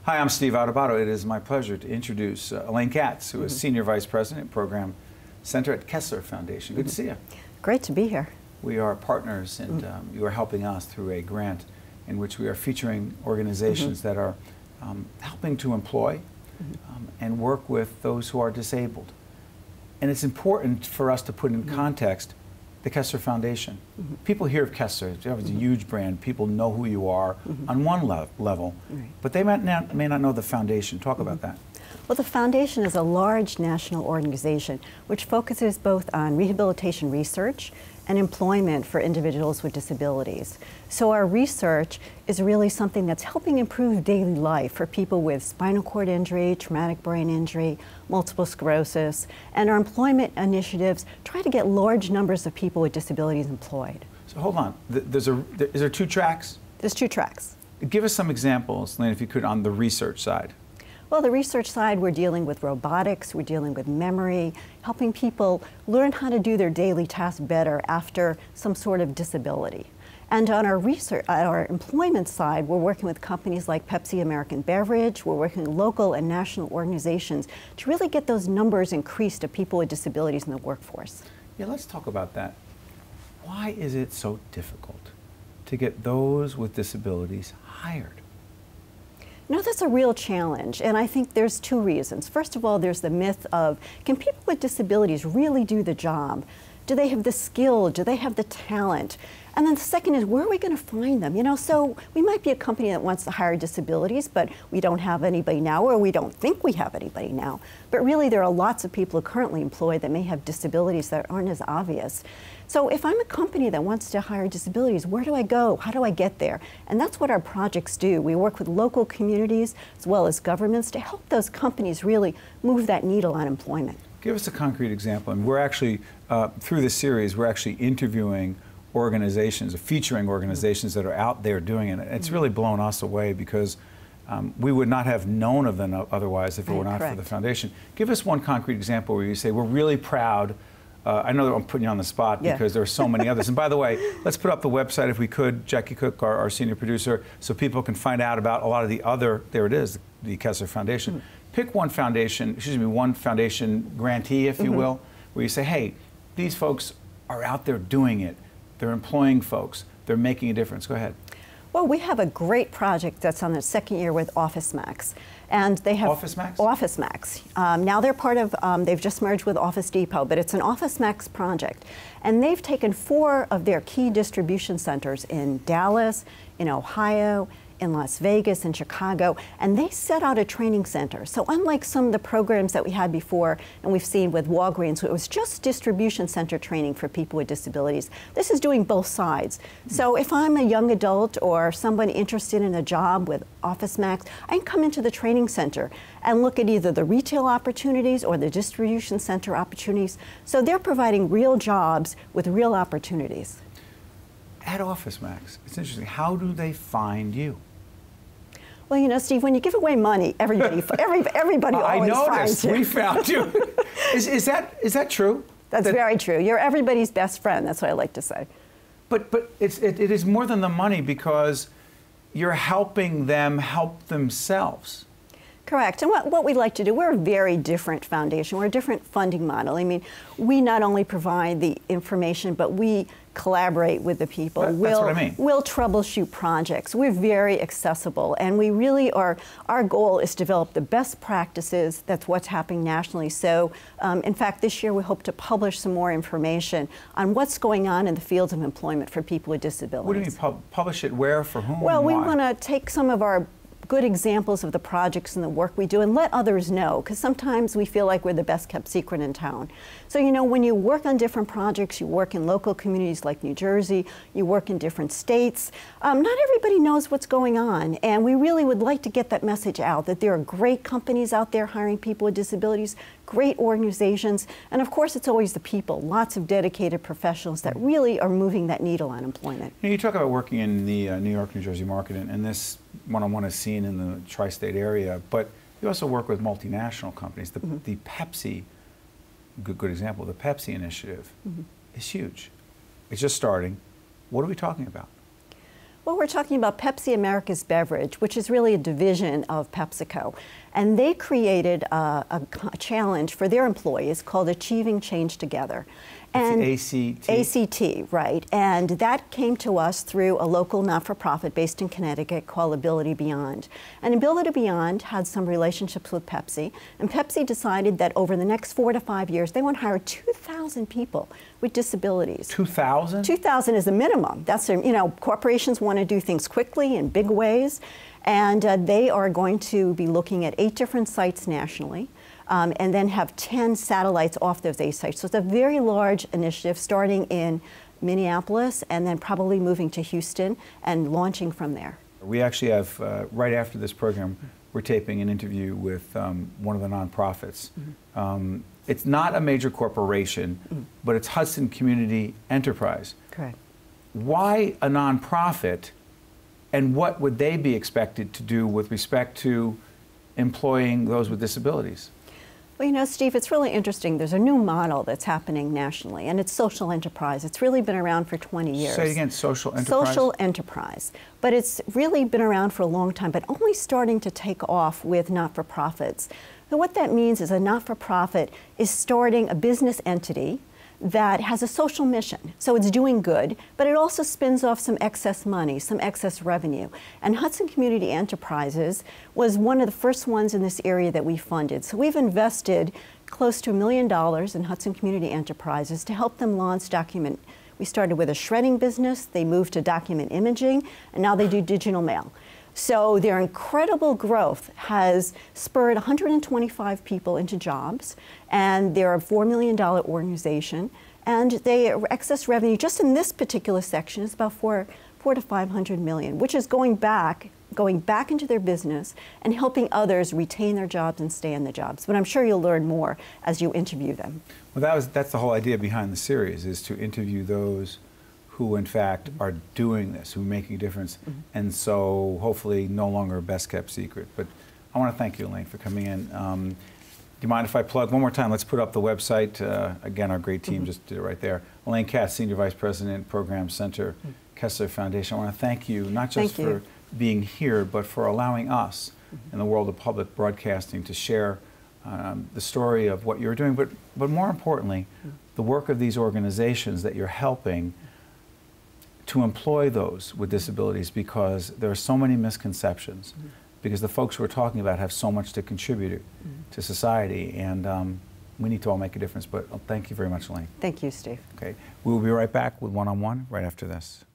Hi, I'm Steve Adubato. It is my pleasure to introduce Elaine Katz, who is Senior Vice President, Program Center at Kessler Foundation. Good to see you. Great to be here. We are partners, and you are helping us through a grant in which we are featuring organizations that are helping to employ and work with those who are disabled. And it's important for us to put in context the Kessler Foundation. People hear of Kessler, it's a huge brand, people know who you are on one level, but they may not know the foundation. Talk about that. Well, the foundation is a large national organization which focuses both on rehabilitation research and employment for individuals with disabilities. So our research is really something that's helping improve daily life for people with spinal cord injury, traumatic brain injury, multiple sclerosis, and our employment initiatives try to get large numbers of people with disabilities employed. So hold on, is there two tracks? There's two tracks. Give us some examples, Elaine, if you could, on the research side. Well, the research side, we're dealing with robotics, we're dealing with memory, helping people learn how to do their daily tasks better after some sort of disability. And on our research, our employment side, we're working with companies like Pepsi American Beverage, we're working with local and national organizations to really get those numbers increased of people with disabilities in the workforce. Yeah, let's talk about that. Why is it so difficult to get those with disabilities hired? No, that's a real challenge, and I think there's two reasons. First of all, there's the myth of, can people with disabilities really do the job? Do they have the skill? Do they have the talent? And then the second is, where are we going to find them? You know, so we might be a company that wants to hire disabilities, but we don't have anybody now, or we don't think we have anybody now. But really, there are lots of people currently employed that may have disabilities that aren't as obvious. So if I'm a company that wants to hire disabilities, where do I go? How do I get there? And that's what our projects do. We work with local communities as well as governments to help those companies really move that needle on employment. Give us a concrete example. And we're actually, through this series, we're actually interviewing organizations, featuring organizations that are out there doing it. It's really blown us away because we would not have known of them otherwise if it were not for the foundation. Give us one concrete example where you say, we're really proud. I know that I'm putting you on the spot because there are so many others. And by the way, let's put up the website if we could, Jackie Cook, our senior producer, so people can find out about a lot of the other, there it is, the Kessler Foundation. Pick one foundation, one foundation grantee, if you will, where you say, hey, these folks are out there doing it. They're employing folks. They're making a difference. Go ahead. Well, we have a great project that's on their second year with OfficeMax. And they have OfficeMax? OfficeMax. Now they're part of, they've just merged with Office Depot, but it's an OfficeMax project. And they've taken 4 of their key distribution centers in Dallas, in Ohio, in Las Vegas, in Chicago, and they set out a training center. So unlike some of the programs that we had before, and we've seen with Walgreens, it was just distribution center training for people with disabilities. This is doing both sides. So if I'm a young adult or somebody interested in a job with OfficeMax, I can come into the training center and look at either the retail opportunities or the distribution center opportunities. So they're providing real jobs with real opportunities. At OfficeMax, it's interesting. How do they find you? Well, you know, Steve, when you give away money, everybody always finds you. We found you. Is that true? That's very true. You're everybody's best friend. That's what I like to say. But it is more than the money because you're helping them help themselves. Correct. And what we'd like to do, we're a very different foundation. We're a different funding model. I mean, we not only provide the information, but we collaborate with the people. That's what I mean. We'll troubleshoot projects. We're very accessible, and we really are, our goal is to develop the best practices. That's what's happening nationally. So, in fact, this year we hope to publish some more information on what's going on in the fields of employment for people with disabilities. What do you mean, publish it where, for whom, Well, and we why? want to take some of our good examples of the projects and the work we do and let others know, because sometimes we feel like we're the best kept secret in town. So, you know, when you work on different projects, you work in local communities like New Jersey, you work in different states, not everybody knows what's going on, and we really would like to get that message out, that there are great companies out there hiring people with disabilities, great organizations, and of course it's always the people, lots of dedicated professionals that really are moving that needle on employment. You talk about working in the New York, New Jersey market, and this one-on-one is seen in the tri-state area, but you also work with multinational companies. The Pepsi, good example, the Pepsi initiative is huge. It's just starting. What are we talking about? Well, we're talking about Pepsi America's Beverage, which is really a division of PepsiCo. And they created a challenge for their employees called Achieving Change Together. And ACT? ACT, right. And that came to us through a local not-for-profit based in Connecticut called Ability Beyond. And Ability Beyond had some relationships with Pepsi. And Pepsi decided that over the next 4 to 5 years, they want to hire 2,000 people with disabilities. 2,000? 2,000 is the minimum. That's, you know, corporations want to do things quickly in big ways. And they are going to be looking at 8 different sites nationally. And then have 10 satellites off those 8 sites. So it's a very large initiative starting in Minneapolis and then probably moving to Houston and launching from there. We actually have, right after this program, we're taping an interview with one of the nonprofits. It's not a major corporation, but it's Hudson Community Enterprise. Correct. Why a nonprofit, and what would they be expected to do with respect to employing those with disabilities? Well, you know, Steve, it's really interesting. There's a new model that's happening nationally, and it's social enterprise. It's really been around for 20 years. Say again, social enterprise? Social enterprise. But it's really been around for a long time, but only starting to take off with not-for-profits. So what that means is a not-for-profit is starting a business entity that has a social mission. So it's doing good, but it also spins off some excess money, some excess revenue. And Hudson Community Enterprises was one of the first ones in this area that we funded. So we've invested close to $1 million in Hudson Community Enterprises to help them launch document. We started with a shredding business, they moved to document imaging, and now they do digital mail. So their incredible growth has spurred 125 people into jobs, and they're a $4 million organization, and their excess revenue just in this particular section is about $400 to $500 million, which is going back into their business and helping others retain their jobs and stay in the jobs. But I'm sure you'll learn more as you interview them. Well, that's the whole idea behind the series, is to interview those who in fact are doing this, who are making a difference, and so hopefully no longer a best-kept secret. But I want to thank you, Elaine, for coming in. Do you mind if I plug one more time? Let's put up the website. Again, our great team just did it right there. Elaine Katz, Senior Vice President, Program Center, Kessler Foundation. I want to thank you, not just for being here, but for allowing us in the world of public broadcasting to share the story of what you're doing, but more importantly, the work of these organizations that you're helping to employ those with disabilities, because there are so many misconceptions, because the folks we're talking about have so much to contribute to society, and we need to all make a difference. But thank you very much, Elaine. Thank you, Steve. Okay, we will be right back with One-on-One right after this.